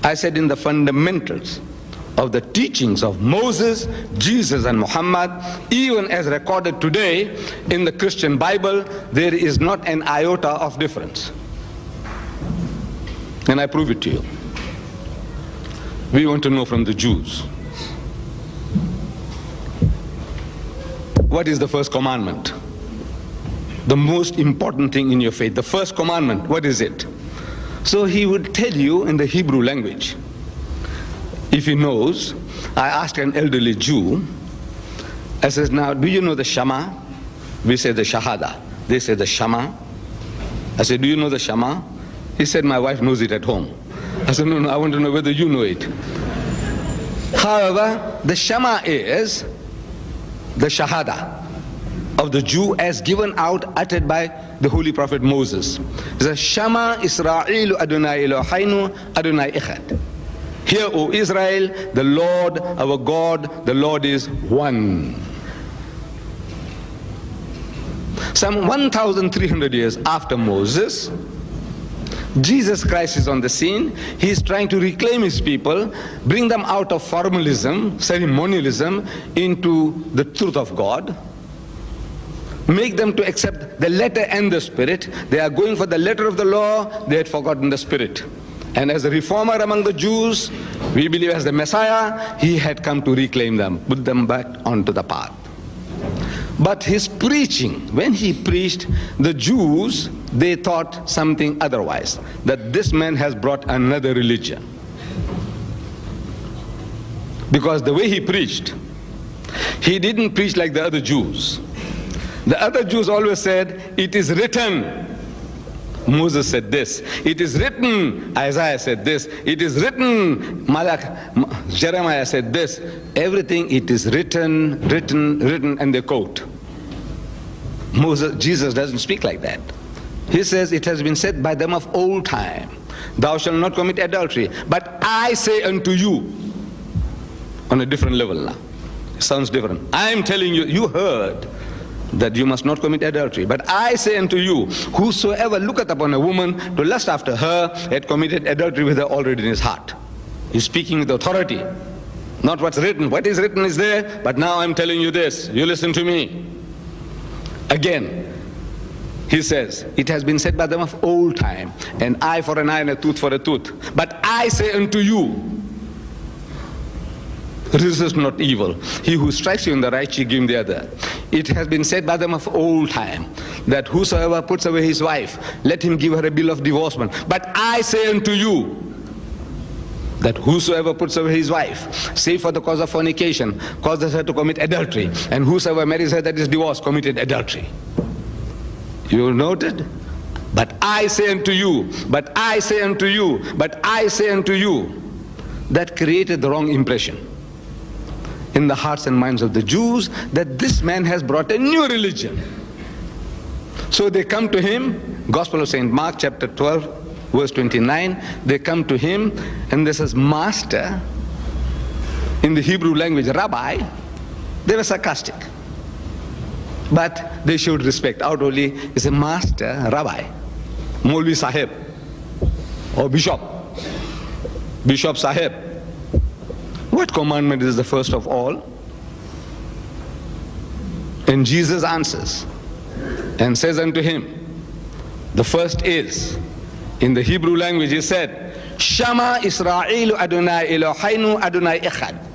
I said in the fundamentals of the teachings of Moses, Jesus and Muhammad, even as recorded today in the Christian Bible, there is not an iota of difference. And I prove it to you. We want to know from the Jews. What is the first commandment? The most important thing in your faith. The first commandment, what is it? So he would tell you in the Hebrew language. If he knows, I asked an elderly Jew, I said, now, do you know the Shema? We say the Shahada. They say the Shema. I said, do you know the Shema? He said, my wife knows it at home. I said, no, I want to know whether you know it. However, the Shema is the Shahada of the Jew as given out, uttered by the Holy Prophet Moses. It's a Shema Israel Adonai Eloheinu Adonai Echad. Hear, O Israel, the Lord our God, the Lord is one. Some 1,300 years after Moses, Jesus Christ is on the scene. He is trying to reclaim his people, bring them out of formalism, ceremonialism, into the truth of God, make them to accept the letter and the spirit. They are going for the letter of the law, they had forgotten the spirit. And as a reformer among the Jews, we believe as the Messiah, he had come to reclaim them, put them back onto the path. But his preaching, when he preached, the Jews, they thought something otherwise, that this man has brought another religion. Because the way he preached, he didn't preach like the other Jews. The other Jews always said, it is written. Moses said this. It is written. Isaiah said this. It is written. Jeremiah said this. Everything, it is written, and they quote. Jesus doesn't speak like that. He says, it has been said by them of old time, thou shalt not commit adultery. But I say unto you, on a different level now. It sounds different. I am telling you, you heard that you must not commit adultery. But I say unto you, whosoever looketh upon a woman to lust after her, had committed adultery with her already in his heart. He's speaking with authority, not what's written. What is written is there, but now I'm telling you this. You listen to me. Again, he says, it has been said by them of old time, an eye for an eye and a tooth for a tooth. But I say unto you, resist not evil. He who strikes you in the right cheek, give him the other. It has been said by them of old time, that whosoever puts away his wife, let him give her a bill of divorcement. But I say unto you, that whosoever puts away his wife, save for the cause of fornication, causes her to commit adultery. And whosoever marries her that is divorced, committed adultery. You noted? But I say unto you, but I say unto you, but I say unto you. That created the wrong impression in the hearts and minds of the Jews, that this man has brought a new religion. So they come to him, Gospel of St. Mark chapter 12, verse 29, they come to him and this is master. In the Hebrew language, rabbi. They were sarcastic, but they showed respect. Outwardly, it's a master, rabbi, Maulvi Sahib, or bishop, Bishop Sahib. What commandment is the first of all? And Jesus answers and says unto him, the first is, in the Hebrew language he said, Shema Israel Adonai Eloheinu Adonai Echad.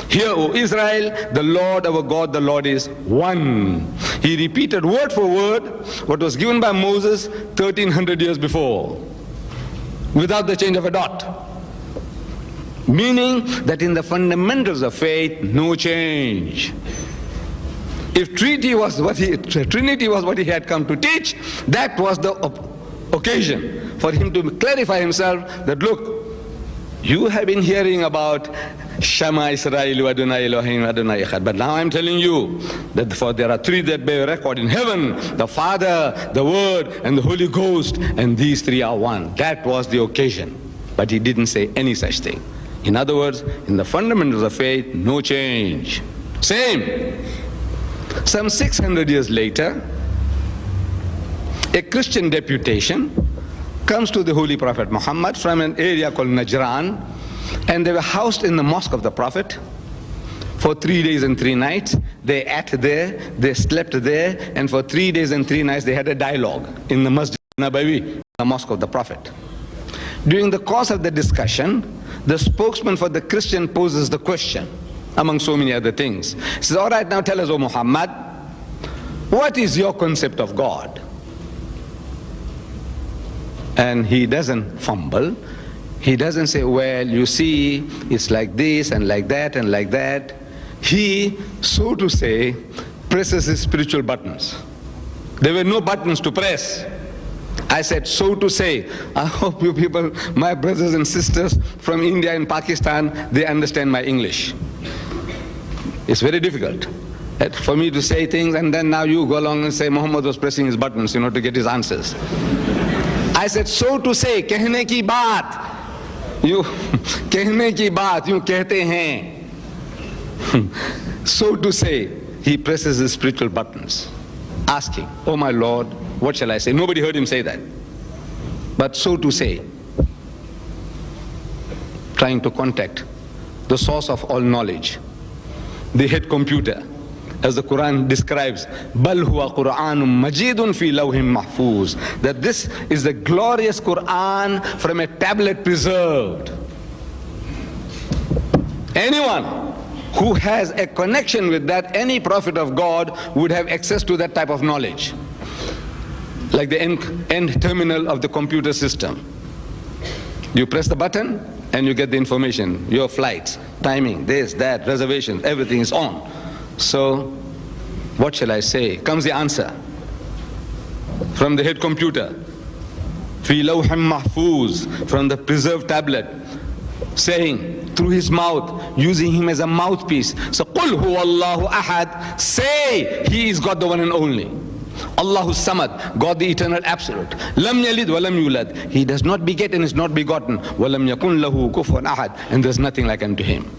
Hear, O Israel, the Lord our God, the Lord is one. He repeated word for word what was given by Moses 1,300 years before, without the change of a dot. Meaning that in the fundamentals of faith, no change. If Trinity was what he had come to teach, that was the occasion for him to clarify himself that, look, you have been hearing about Shema Israel Adonai Eloheinu Adonai Echad, but now I'm telling you that for there are three that bear record in heaven, the Father, the Word, and the Holy Ghost, and these three are one. That was the occasion. But he didn't say any such thing. In other words, in the fundamentals of faith, no change. Same. Some 600 years later, a Christian deputation comes to the Holy Prophet Muhammad from an area called Najran, and they were housed in the mosque of the Prophet for 3 days and 3 nights. They ate there, they slept there, and for 3 days and 3 nights they had a dialogue in the Masjid Nabawi, the mosque of the Prophet. During the course of the discussion, the spokesman for the Christian poses the question, among so many other things. He says, all right, now tell us, O Muhammad, what is your concept of God? And he doesn't fumble. He doesn't say, well, you see, it's like this and like that and like that. He, so to say, presses his spiritual buttons. There were no buttons to press. I said, so to say. I hope you people, my brothers and sisters from India and Pakistan, they understand my English. It's very difficult for me to say things, and then now you go along and say Muhammad was pressing his buttons, to get his answers. I said, so to say, कहने की बात, you कहने की बात, यूं कहते हैं. So to say, he presses his spiritual buttons, asking, oh my Lord, what shall I say? Nobody heard him say that. But so to say, trying to contact the source of all knowledge, the head computer, as the Quran describes, بَلْ هُوَ قُرْآنٌ مَجِيدٌ فِي لَوْحٍ مَحْفُوظٍ, that this is the glorious Quran from a tablet preserved. Anyone who has a connection with that, any prophet of God would have access to that type of knowledge, like the end terminal of the computer system. You press the button and you get the information, your flights, timing, this, that, reservations, everything is on. So, what shall I say? Comes the answer from the head computer. Fi lawhim mahfuz, from the preserved tablet, saying through his mouth, using him as a mouthpiece. So, Qul huwa Allahu ahad, say he is God the one and only. Allahu Samad, God the eternal absolute. Lam yalid wa lam yulad, he does not beget and is not begotten. Wa lam yakun lahu kufuwan ahad, and there is nothing like unto him.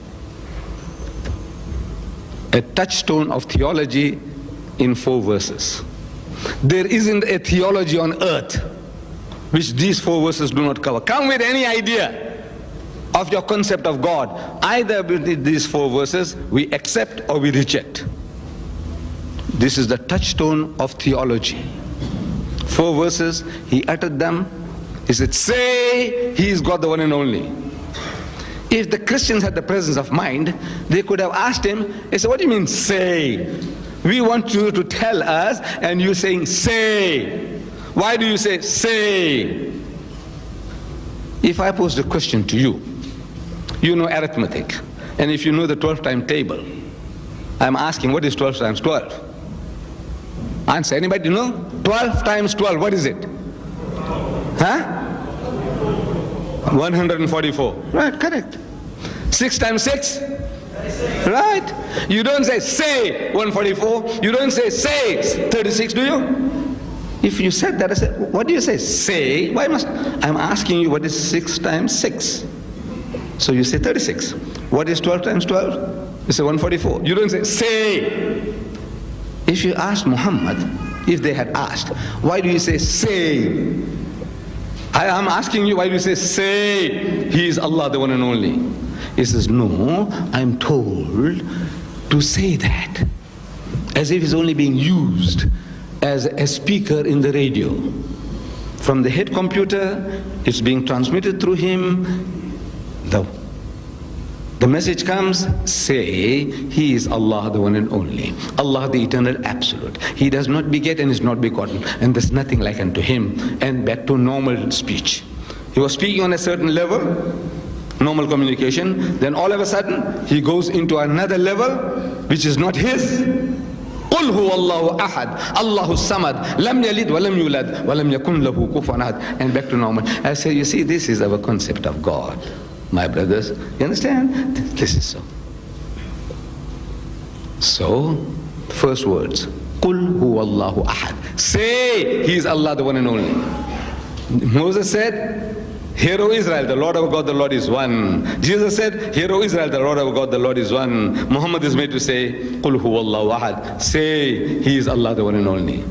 A touchstone of theology in 4 verses. There isn't a theology on earth which these 4 verses do not cover. Come with any idea of your concept of God. Either with these 4 verses we accept or we reject. This is the touchstone of theology. 4 verses, he uttered them. He said, say he is God the one and only. If the Christians had the presence of mind, they could have asked him, they said, what do you mean say? We want you to tell us, and you're saying say. Why do you say say? If I pose the question to you, you know arithmetic, and if you know the 12-time table, I'm asking, what is 12 times 12? Answer, anybody know? 12 times 12, what is it? Huh? 144. Right, correct. 6 times 6? Right. You don't say 144. You don't say 36, do you? If you said that, I said, what do you say? Say? Why must I'm asking you what is 6 times 6? So you say 36. What is 12 times 12? You say 144. You don't say. If you asked Muhammad, if they had asked, why do you say? I am asking you, why do you say, he is Allah the one and only? He says, no, I'm told to say that, as if he's only being used as a speaker in the radio. From the head computer, it's being transmitted through him. The message comes, say, he is Allah the one and only, Allah the eternal absolute. He does not beget and is not begotten, and there's nothing like unto him. And back to normal speech. He was speaking on a certain level, normal communication, then all of a sudden he goes into another level which is not his. قُلْ هُوَ اللَّهُ أَحَدٌ اللَّهُ الصَّمَدُ لَمْ يَلِدْ وَلَمْ يُولَدْ وَلَمْ يَكُنْ لَهُ كُفُوًا أَحَدٌ, and back to normal. I say, you see, this is our concept of God. My brothers, you understand? This is so. So, first words, قُلْ هُوَ اللَّهُ أَحَدٌ, say he is Allah the one and only. Moses said, hear O Israel, the Lord our God, the Lord is one. Jesus said, hear O Israel, the Lord our God, the Lord is one. Muhammad is made to say, قُلْ هُوَ اللَّهُ أَحَدٌ, say he is Allah the one and only.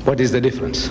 What is the difference?